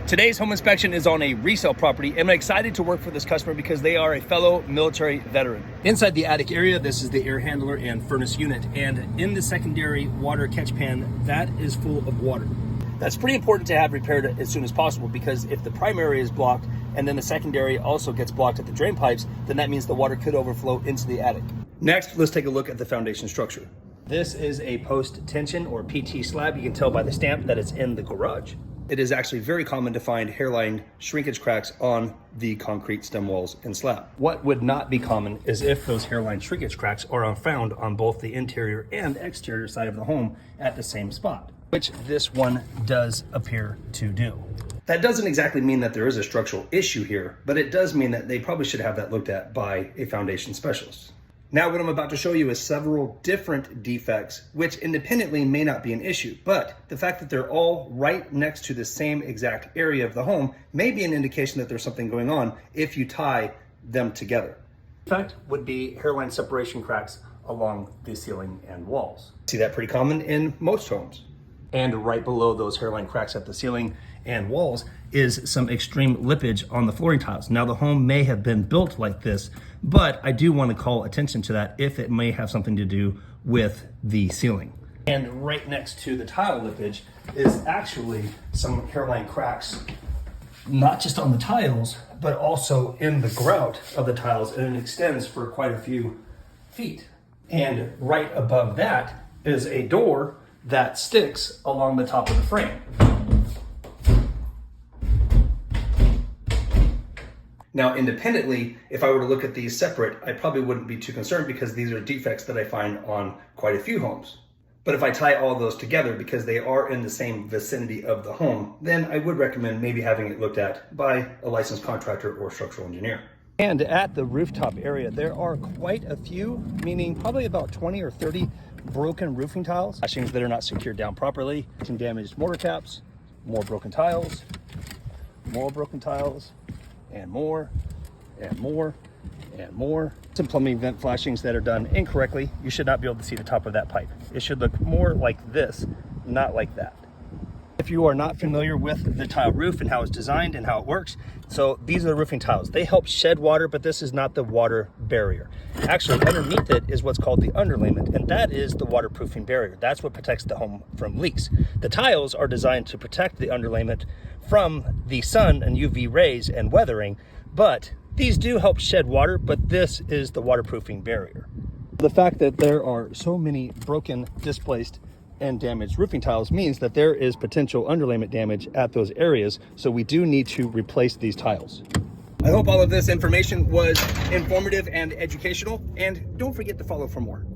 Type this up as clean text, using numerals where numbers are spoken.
Today's home inspection is on a resale property, and I'm excited to work for this customer because they are a fellow military veteran. Inside the attic area, this is the air handler and furnace unit, and in the secondary water catch pan, that is full of water. That's pretty important to have repaired as soon as possible, because if the primary is blocked and then the secondary also gets blocked at the drain pipes, then that means the water could overflow into the attic. Next, let's take a look at the foundation structure. This is a post tension or PT slab. You can tell by the stamp that it's in the garage. It is actually very common to find hairline shrinkage cracks on the concrete stem walls and slab. What would not be common is if those hairline shrinkage cracks are found on both the interior and exterior side of the home at the same spot, which this one does appear to do. That doesn't exactly mean that there is a structural issue here, but it does mean that they probably should have that looked at by a foundation specialist. Now, what I'm about to show you is several different defects, which independently may not be an issue, but the fact that they're all right next to the same exact area of the home may be an indication that there's something going on if you tie them together. Defect would be hairline separation cracks along the ceiling and walls. See that pretty common in most homes. And right below those hairline cracks at the ceiling and walls is some extreme lippage on the flooring tiles. Now, the home may have been built like this, but I do want to call attention to that if it may have something to do with the ceiling. And right next to the tile lippage is actually some hairline cracks, not just on the tiles, but also in the grout of the tiles, and it extends for quite a few feet. And right above that is a door that sticks along the top of the frame. Now, independently, if I were to look at these separate, I probably wouldn't be too concerned because these are defects that I find on quite a few homes. But if I tie all those together because they are in the same vicinity of the home, then I would recommend maybe having it looked at by a licensed contractor or structural engineer. And at the rooftop area, there are quite a few, meaning probably about 20 or 30 broken roofing tiles, flashings that are not secured down properly, some damaged mortar caps, more broken tiles, more broken tiles, and more, and more, and more. Some plumbing vent flashings that are done incorrectly. You should not be able to see the top of that pipe. It should look more like this, not like that. If you are not familiar with the tile roof and how it's designed and how it works, so these are the roofing tiles. They help shed water, but this is not the water barrier. Actually, underneath it is what's called the underlayment, and that is the waterproofing barrier. That's what protects the home from leaks. The tiles are designed to protect the underlayment from the sun and UV rays and weathering, but these do help shed water, but this is the waterproofing barrier. The fact that there are so many broken, displaced, and damaged roofing tiles means that there is potential underlayment damage at those areas, so we do need to replace these tiles. I hope all of this information was informative and educational, and don't forget to follow for more.